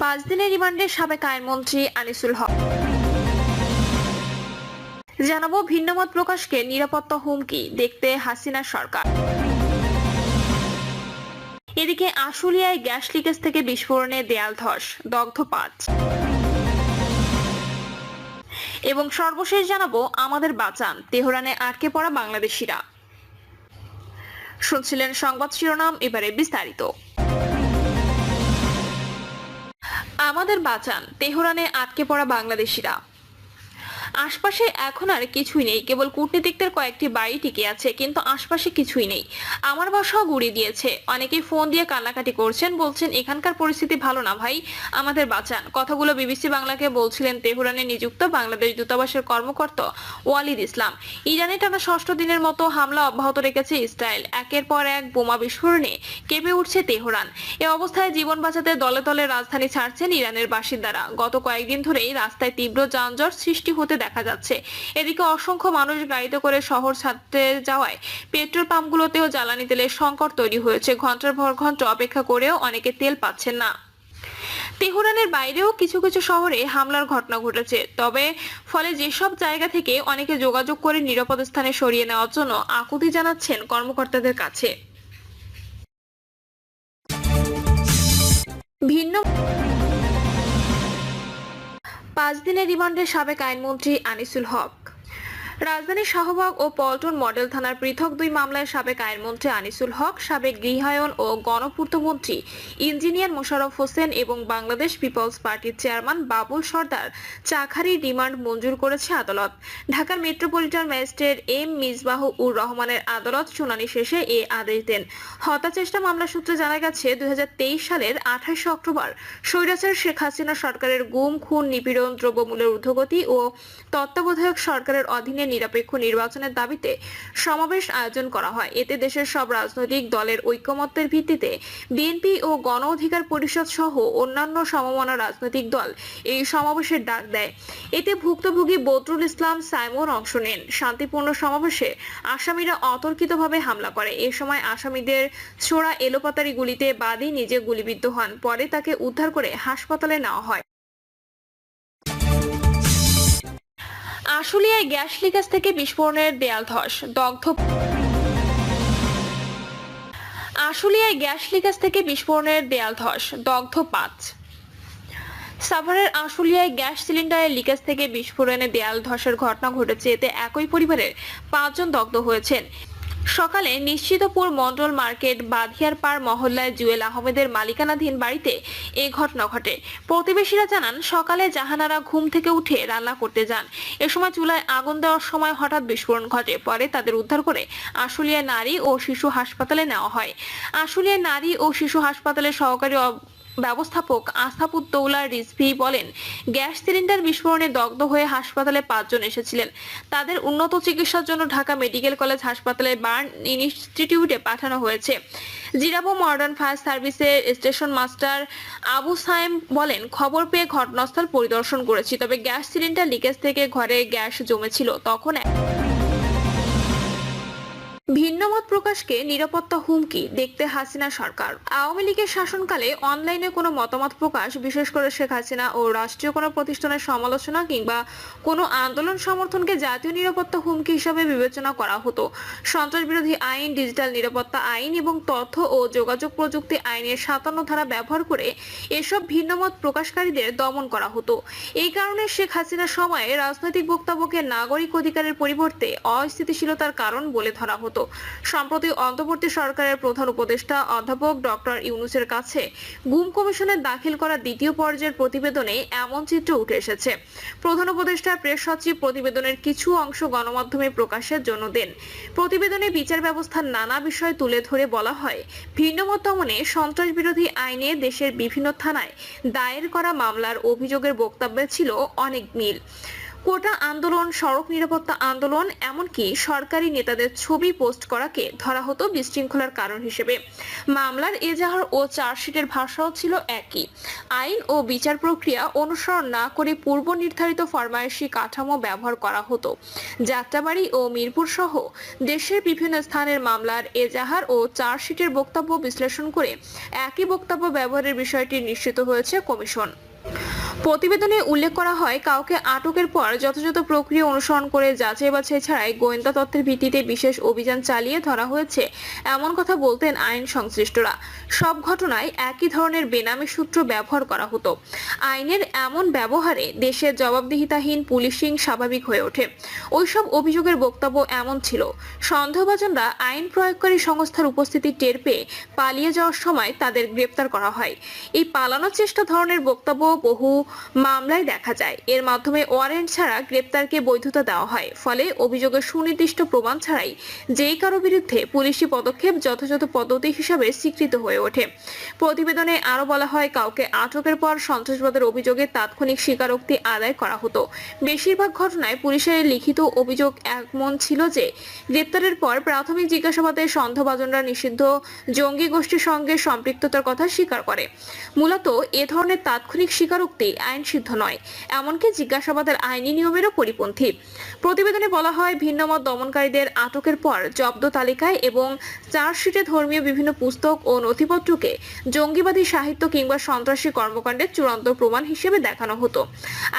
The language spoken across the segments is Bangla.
5 দিনের রিমান্ডে সাবেক আইনমন্ত্রী আনিসুল হক। জানাবো ভিন্নমত প্রকাশকে নিরাপত্তা হুমকি, দেখতে হাসিনা সরকার। এদিকে আশুলিয়ায় গ্যাস লিকেজ থেকে বিস্ফোরণে দেয়াল ধস, দগ্ধ 5। এবং সর্বশেষ জানাবো আমাদের বাঁচান, তেহরানে আটকে পড়া বাংলাদেশিরা। শুনছিলেন সংবাদ শিরোনাম, এবারে বিস্তারিত। আমাদের বাঁচান, তেহরানে আটকে পড়া বাংলাদেশিরা। আশপাশে এখন আর কিছুই নেই, কেবল কূটনীতিকদের কয়েকটি বাড়ি টিকে আছে, কিন্তু আশপাশে কিছুই নেই। আমার বাসাও গুড়িয়ে দিয়েছে। অনেকেই ফোন দিয়ে কান্নাকাটি করছেন, বলছেন এখানকার পরিস্থিতি ভালো না ভাই, আমাদের বাঁচান। কথাগুলো বিবিসি বাংলাকে বলছিলেন তেহরানে নিযুক্ত বাংলাদেশ দূতাবাসের কর্মকর্তা ওয়ালিদ ইসলাম। ইরানে টানা 6ষ্ঠ দিনের মতো হামলা অব্যাহত রেখেছে ইসরায়েল। একের পর এক বোমা বিস্ফোরণে কেঁপে উঠছে তেহরান। এ অবস্থায় জীবন বাঁচাতে দলে দলে রাজধানী ছাড়ছেন ইরানের বাসিন্দারা। গত কয়েকদিন ধরেই রাস্তায় তীব্র যানজট সৃষ্টি হতে দেখা যাচ্ছে। এদিকে অসংখ্য মানুষ গাড়িতে করে শহর ছাড়তে যাওয়ায় পেট্রোল পাম্পগুলোতেও জ্বালানি তেলের সংকট তৈরি হয়েছে। ঘন্টার পর ঘন্টা অপেক্ষা করেও অনেকে তেল পাচ্ছেন না। তেহরানের বাইরেও কিছু কিছু শহরে হামলার ঘটনা ঘটেছে, তবে ফলে যেসব জায়গা থেকে অনেকে যোগাযোগ করে নিরাপদ স্থানে সরিয়ে নেওয়ার জন্য আকুতি জানাচ্ছেন কর্মকর্তাদের কাছে। ভিন্ন 5 দিনের রিমান্ডে সাবেক আইনমন্ত্রী আনিসুল হক। রাজধানীর শাহবাগ ও পল্টন মডেল থানার পৃথক 2 মামলায় সাবেক আইনমন্ত্রী আনিসুল হক, সাবেক গৃহায়ন ও গণপূর্তমন্ত্রী ইঞ্জিনিয়ার মোশাররফ হোসেন এবং বাংলাদেশ পিপলস পার্টির চেয়ারম্যান বাবুল সরদার চাখারির রিমান্ড মঞ্জুর করেছে আদালত। ঢাকার মেট্রোপলিটন ম্যাজিস্ট্রেট এম মিসবাহ উর রহমানের আদালত শুনানি শেষে এ আদেশ দেন। হত্যাচেষ্টা মামলা সূত্রে জানা গেছে, 2023 সালের 28 অক্টোবর স্বৈরাচার শেখ হাসিনা সরকারের গুম, খুন, নিপীড়ন, দ্রব্যমূল্যের ঊর্ধ্বগতি ও তত্ত্বাবধায়ক সরকারের অধীনে নিরপেক্ষ নির্বাচনের দাবিতে সমাবেশ আয়োজন করা হয়। এতে দেশের সব রাজনৈতিক দলের ঐকমত্যের ভিত্তিতে বিএনপি ও গণ অধিকার পরিষদ সহ অন্যান্য সমমনা রাজনৈতিক দল এই সমাবেশের ডাক দেয়। এতে ভুক্তভোগী বদরুল ইসলাম সাইমন অংশ নেন। শান্তিপূর্ণ সমাবেশে আসামিরা অতর্কিতভাবে হামলা করে। এ সময় আসামিদের ছোড়া এলোপাতাড়ি গুলিতে বাদী নিজে গুলিবিদ্ধ হন। পরে তাকে উদ্ধার করে হাসপাতালে নেওয়া হয়। আশুলিয়ায় গ্যাস লিকেজ থেকে বিস্ফোরণের দেয়াল ধস, দগ্ধ। আশুলিয়ায় গ্যাস লিকেজ থেকে বিস্ফোরণের দেয়াল ধস, দগ্ধ 5। সাভারের আশুলিয়ায় গ্যাস সিলিন্ডারের লিকেজ থেকে বিস্ফোরণে দেয়াল ধসের ঘটনা ঘটেছে। এতে একই পরিবারের 5 জন দগ্ধ হয়েছেন। সকালে নিশ্চিতপুর মন্ডল মার্কেট বাধিয়ার পাড় মহল্লায় জুয়েল আহমেদের মালিকানাধীন বাড়িতে এই ঘটনা ঘটে। প্রতিবেশীরা জানান, সকালে জাহানারা ঘুম থেকে উঠে রান্না করতে যান। এ সময় চুলায় আগুন দেওয়ার সময় হঠাৎ বিস্ফোরণ ঘটে। পরে তাদের উদ্ধার করে আশুলিয়া নারী ও শিশু হাসপাতালে নেওয়া হয়। আশুলিয়া নারী ও শিশু হাসপাতালের সহকারী ব্যবস্থাপক আস্থাপুদ্দৌলা রিজভী বলেন, গ্যাস সিলিন্ডার বিস্ফোরণে দগ্ধ হয়ে হাসপাতালে 5 জন এসেছিলেন। তাদের উন্নত চিকিৎসার জন্য ঢাকা মেডিকেল কলেজ হাসপাতালের বার্ন ইনস্টিটিউটে পাঠানো হয়েছে। জিরাবো মডার্ন ফায়ার সার্ভিসের স্টেশন মাস্টার আবু সাইম বলেন, খবর পেয়ে ঘটনাস্থল পরিদর্শন করেছি, তবে গ্যাস সিলিন্ডার লিকেজ থেকে ঘরে গ্যাস জমেছিল। তখন ভিন্নমত প্রকাশকে নিরাপত্তা হুমকি, দেখতে হাসিনা সরকার। আওয়ামী লীগের শাসনকালে অনলাইনে কোনো মতামত প্রকাশ, বিশেষ করে শেখ হাসিনা ও রাষ্ট্রীয় কোনো প্রতিষ্ঠানের সমালোচনা কিংবা কোনো আন্দোলন সমর্থনকে জাতীয় নিরাপত্তা হুমকি হিসাবে বিবেচনা করা হতো। সন্ত্রাস বিরোধী আইন, ডিজিটাল নিরাপত্তা আইন এবং তথ্য ও যোগাযোগ প্রযুক্তি আইনের 57 ধারা ব্যবহার করে এসব ভিন্নমত প্রকাশকারীদের দমন করা হতো। এই কারণে শেখ হাসিনার সময়ে রাজনৈতিক বক্তব্যকে নাগরিক অধিকারের পরিবর্তে অস্থিতিশীলতার কারণ বলে ধরা হতো। সম্প্রতি অন্তর্বর্তী সরকারের প্রধান উপদেষ্টা অধ্যাপক ডক্টর ইউনূসের কাছে গুম কমিশনের দাখিল করা 2য় পর্যায়ের প্রতিবেদনে এমন চিত্র উঠে এসেছে। প্রধান উপদেষ্টা প্রেস সচিব প্রতিবেদনের কিছু অংশ গণমাধ্যমে প্রকাশের জন্য দেন। প্রতিবেদনে বিচার ব্যবস্থার নানা বিষয় তুলে ধরে বলা হয়, ভিন্নমত দমনে সন্ত্রাস বিরোধী আইনে দেশের বিভিন্ন থানায় দায়ের করা মামলার অভিযোগের বক্তব্যে ছিল অনেক মিল। কোটা আন্দোলন, সড়ক নিরাপত্তা আন্দোলন, এমনকি সরকারি নেতাদের ছবি পোস্ট করাকে ধরা হতো বিশৃঙ্খলার কারণ হিসেবে। মামলার এজাহার ও চার্জশিটের ভাষাও ছিল একই। আইন ও বিচার প্রক্রিয়া অনুসরণ না করে পূর্ব নির্ধারিত ফরমায়েশি কাঠামো ব্যবহার করা হতো। যাত্রাবাড়ী ও মিরপুর সহ দেশের বিভিন্ন স্থানের মামলার এজাহার ও চার্জশিটের বক্তব্য বিশ্লেষণ করে একই বক্তব্য ব্যবহারের বিষয়টি নিশ্চিত হয়েছে কমিশন। প্রতিবেদনে উল্লেখ করা হয়, কাউকে আটকের পর যথাযথ প্রক্রিয়া অনুসরণ করে যাচাই বাছাই ছাড়াই গোয়েন্দা তথ্যের ভিত্তিতে বিশেষ অভিযান চালিয়ে ধরা হয়েছে এমন কথা বলতেন আইন সংশ্লিষ্টরা। সব ঘটনায় একই ধরনের বেনামি সূত্র ব্যবহার করা হতো। আইনের এমন ব্যবহারে দেশের জবাবদিহিতাহীন পুলিশিং স্বাভাবিক হয়ে ওঠে। ওইসব অভিযোগের বক্তব্য এমন ছিল, সন্দেহভাজনরা আইন প্রয়োগকারী সংস্থার উপস্থিতি টের পেয়ে পালিয়ে যাওয়ার সময় তাদের গ্রেপ্তার করা হয়। এই পালানোর চেষ্টা ধরনের বক্তব্য বহু মামলায় দেখা যায়। এর মাধ্যমে ওয়ারেন্ট ছাড়া গ্রেপ্তারকে বৈধতা দেওয়া হয়। ফলে অভিযোগের সুনির্দিষ্ট প্রমাণ ছাড়াই যেই কারো বিরুদ্ধে পুলিশি পদক্ষেপ যথাযথ পদ্ধতি হিসাবে স্বীকৃত হয়ে ওঠে। প্রতিবেদনে আরো বলা হয়, কাউকে আটকের পর সন্ত্রাসবাদের অভিযোগে তাৎক্ষণিক স্বীকারোক্তি আদায় করা হতো। বেশিরভাগ ঘটনায় পুলিশের লিখিত অভিযোগ এমন ছিল যে গ্রেপ্তারের পর প্রাথমিক জিজ্ঞাসাবাদে সন্দেহভাজনরা নিষিদ্ধ জঙ্গি গোষ্ঠীর সঙ্গে সম্পৃক্ততার কথা স্বীকার করে। মূলত এ ধরনের তাৎক্ষণিক স্বীকারোক্তি আইন সিদ্ধ নয়, এমনকি জিজ্ঞাসাবাদের আইনি নিয়মেরও পরিপন্থী। প্রতিবেদনে বলা হয়, ভিন্নমত দমনকারীদের আটকের পর জব্দ তালিকায় এবং চার্জশিটে ধর্মীয় বিভিন্ন পুস্তক ও নথিপত্রকে জঙ্গিবাদী সাহিত্য কিংবা সন্ত্রাসী কর্মকাণ্ডের চূড়ান্ত প্রমাণ হিসেবে দেখানো হতো।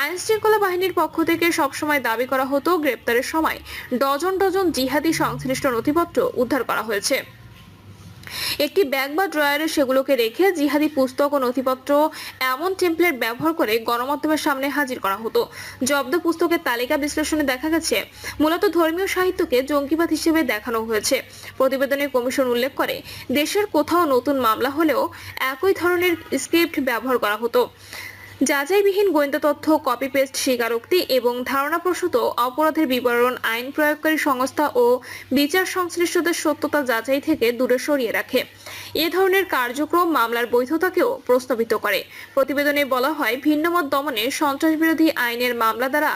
আইন শৃঙ্খলা বাহিনীর পক্ষ থেকে সবসময় দাবি করা হতো, গ্রেপ্তারের সময় ডজন ডজন জিহাদি সংশ্লিষ্ট নথিপত্র উদ্ধার করা হয়েছে। একটি ব্যাগ বা ড্রয়ারে সেগুলোকে রেখে জিহাদি পুস্তক ও নথিপত্র এমন টেমপ্লেট ব্যবহার করে গণমাধ্যমের সামনে হাজির করা হতো। জব্দ পুস্তকের তালিকা বিশ্লেষণে দেখা গেছে, মূলত ধর্মীয় সাহিত্যকে জঙ্গিবাদ হিসেবে দেখানো হয়েছে। প্রতিবেদনে কমিশন উল্লেখ করে, দেশের কোথাও নতুন মামলা হলেও একই ধরনের স্ক্রিপ্ট ব্যবহার করা হতো। যাচাইবিহীন গোয়েন্দা তথ্য, কপি পেস্ট স্বীকারোক্তি এবং ধারণাপ্রসূত অপরাধের বিবরণ আইন প্রয়োগকারী সংস্থা ও বিচার সংশ্লিষ্টদের সত্যতা যাচাই থেকে দূরে সরিয়ে রাখে। এ ধরনের কার্যক্রম মামলার বৈধতাকেও প্রস্তাবিত করে। প্রতিবেদনে বলা হয়, ভিন্নমত দমনে সন্ত্রাসবিরোধী আইনের মামলা দ্বারা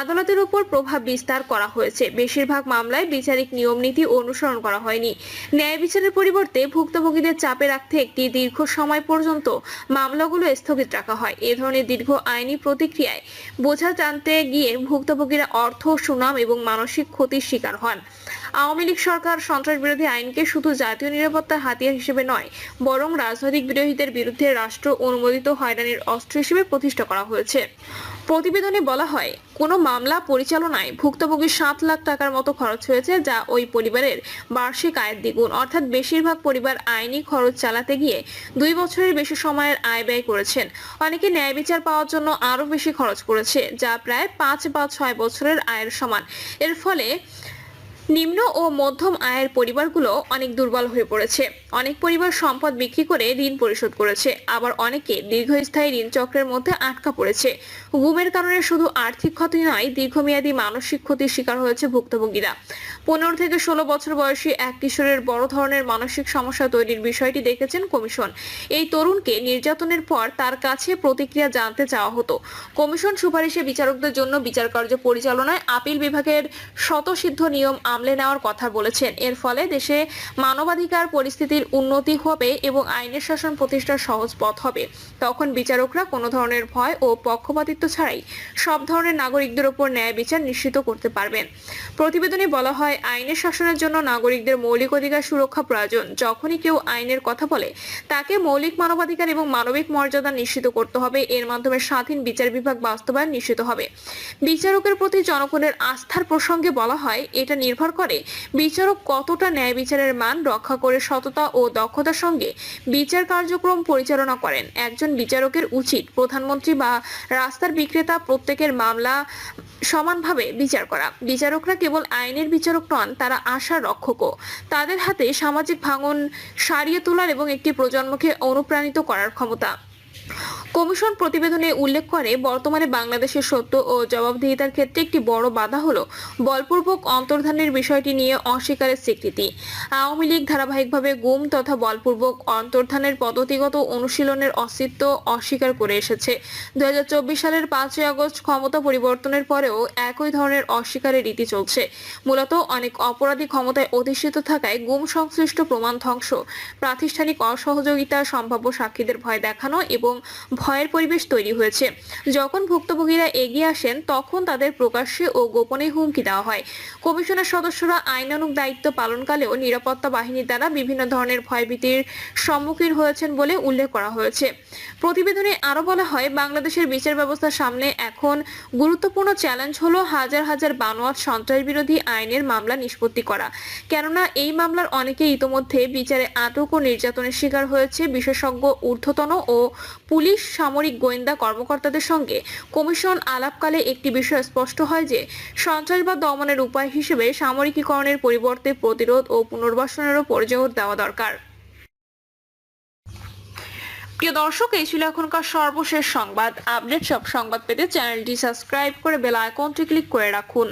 আদালতের উপর প্রভাব বিস্তার করা হয়েছে। বেশিরভাগ মামলায় বিচারিক নিয়ম নীতি অনুসরণ করা হয়নি। ন্যায় বিচারের পরিবর্তে ভুক্তভোগীদের চাপে রাখতে একটি দীর্ঘ সময় পর্যন্ত মামলাগুলো স্থগিত রাখা হয়। এ ধরনের দীর্ঘ আইনি প্রতিক্রিয়ায় বোঝা টানতে গিয়ে ভুক্তভোগীরা অর্থ, সুনাম এবং মানসিক ক্ষতির শিকার হন। আওয়ামী লীগ সরকার সন্ত্রাস বিরোধী আইনকে শুধু জাতীয় নিরাপত্তার হাতিয়ার হিসেবে নয়, বরং রাজনৈতিক বিরোধীদের বিরুদ্ধে রাষ্ট্র অনুমোদিত হয়রানির অস্ত্র হিসেবে প্রতিষ্ঠা করা হয়েছে। প্রতিবেদনে বলা হয়, কোনো মামলা পরিচালনায় ভুক্তভোগীর 7 লাখ টাকার মতো খরচ হয়েছে, যা ওই পরিবারের বার্ষিক আয়ের দ্বিগুণ। অর্থাৎ বেশিরভাগ পরিবার আইনি খরচ চালাতে গিয়ে 2 বছরের বেশি সময়ের আয় ব্যয় করেছেন। অনেকে ন্যায় বিচার পাওয়ার জন্য আরো বেশি খরচ করেছে, যা প্রায় 5 বা 6 বছরের আয়ের সমান। এর ফলে নিম্ন ও মধ্যম আয়ের পরিবারগুলো অনেক দুর্বল হয়ে পড়েছে। অনেক পরিবার সম্পদ বিক্রি করে ঋণ পরিশোধ করেছে, আবার অনেকে দীর্ঘস্থায়ী ঋণ চক্রের মধ্যে আটকা পড়েছে। গুমের কারণে শুধু আর্থিক ক্ষতি নয়, দীর্ঘমেয়াদী মানসিক ক্ষতির শিকার হয়েছে ভুক্তভোগীরা। 15 থেকে 16 বছর বয়সী এক কিশোরের বড় ধরনের মানসিক সমস্যা তৈরির বিষয়টি দেখেছেন কমিশন। এই তরুণকে নির্যাতনের পর তার কাছে প্রতিক্রিয়া জানতে চাওয়া হতো। কমিশন সুপারিশে বিচারকদের জন্য বিচারকার্য পরিচালনায় আপিল বিভাগের স্বতঃসিদ্ধ নিয়ম আমলে নেওয়ার কথা বলেছেন। এর ফলে দেশে মানবাধিকার পরিস্থিতির উন্নতি হবে এবং আইনের শাসন প্রতিষ্ঠার সহজ পথ হবে। তখন বিচারকরা কোনো ধরনের ভয় ও পক্ষপাতিত্ব ছাড়াই সব ধরনের নাগরিকদের উপর ন্যায় বিচার নিশ্চিত করতে পারবেন। প্রতিবেদনে বলা হয়, আইনের শাসনের জন্য নাগরিকদের মৌলিক অধিকার সুরক্ষা প্রয়োজন। যখনই কেউ আইনের কথা বলে, তাকে মৌলিক মানবাধিকার এবং মানবিক মর্যাদা নিশ্চিত করতে হবে। এর মাধ্যমে স্বাধীন বিচার বিভাগ বাস্তবায়ন নিশ্চিত হবে। বিচারকের প্রতি জনগণের আস্থার প্রসঙ্গে বলা হয়, এটা নির্ভর করে বিচারক কতটা ন্যায় বিচারের মান রক্ষা করে সততা ও দক্ষতার সঙ্গে বিচার কার্যক্রম পরিচালনা করেন। একজন বিচারকের উচিত প্রধানমন্ত্রী বা রাস্তার বিক্রেতা প্রত্যেকের মামলা সমানভাবে বিচার করা। বিচারকরা কেবল আইনের বিচারক নন, তারা আশার রক্ষকও। তাদের হাতে সামাজিক ভাঙন সারিয়ে তোলার এবং একটি প্রজন্মকে অনুপ্রাণিত করার ক্ষমতা। কমিশন প্রতিবেদনে উল্লেখ করে, বর্তমানে বাংলাদেশের সত্য ও জবাবদিহিতার ক্ষেত্রে একটি বড় বাধা হলো বলপূর্বক অন্তর্ধানের বিষয়টি নিয়ে অস্বীকারের স্বীকৃতি। আওয়ামী লীগ ধারাবাহিকভাবে গুম তথা বলপূর্বক অন্তর্ধানের পদ্ধতিগত অনুশীলনের অস্তিত্ব অস্বীকার করে এসেছে। 2024 সালের 5ই আগস্ট ক্ষমতা পরিবর্তনের পরেও একই ধরনের অস্বীকারের রীতি চলছে। মূলত অনেক অপরাধী ক্ষমতায় অধিষ্ঠিত থাকায় গুম সংশ্লিষ্ট প্রমাণ ধ্বংস, প্রাতিষ্ঠানিক অসহযোগিতা, সম্ভাব্য সাক্ষীদের ভয় দেখানো এবং ভয়ের পরিবেশ তৈরি হয়েছে। যখন ভুক্তভোগীরা এগিয়ে আসেন তখন তাদের প্রকাশ্যে ও গোপনে হুমকি দেওয়া হয়। কমিশনের সদস্যরা আইনানুগ দায়িত্ব পালনকালেও নিরাপত্তা বাহিনীর দ্বারা বিভিন্ন ধরনের ভয়ভীতির সম্মুখীন হয়েছেন বলে উল্লেখ করা হয়েছে। প্রতিবেদনে আরো বলা হয়, বাংলাদেশের বিচার ব্যবস্থার সামনে এখন গুরুত্বপূর্ণ চ্যালেঞ্জ হলো হাজার হাজার বানোয়াট সন্ত্রাস বিরোধী আইনের মামলা নিষ্পত্তি করা। কেননা এই মামলার অনেকে ইতোমধ্যে বিচারে আটক ও নির্যাতনের শিকার হয়েছে। বিশেষজ্ঞ, ঊর্ধ্বতন ও পুলিশ, সামরিক, গোয়েন্দা কর্মকর্তাদের সঙ্গে কমিশন আলাপকালে একটি বিষয় স্পষ্ট হয় যে, সন্ত্রাসবাদ দমনের উপায় হিসেবে সামরিকীকরণের পরিবর্তে প্রতিরোধ ও পুনর্বাসনেরও উপর জোর দেওয়া দরকার। প্রিয় দর্শক, এই ছিল এখনকার সর্বশেষ সংবাদ আপডেট। সব সংবাদ পেতে চ্যানেলটি সাবস্ক্রাইব করে বেল আইকনটি ক্লিক করে রাখুন।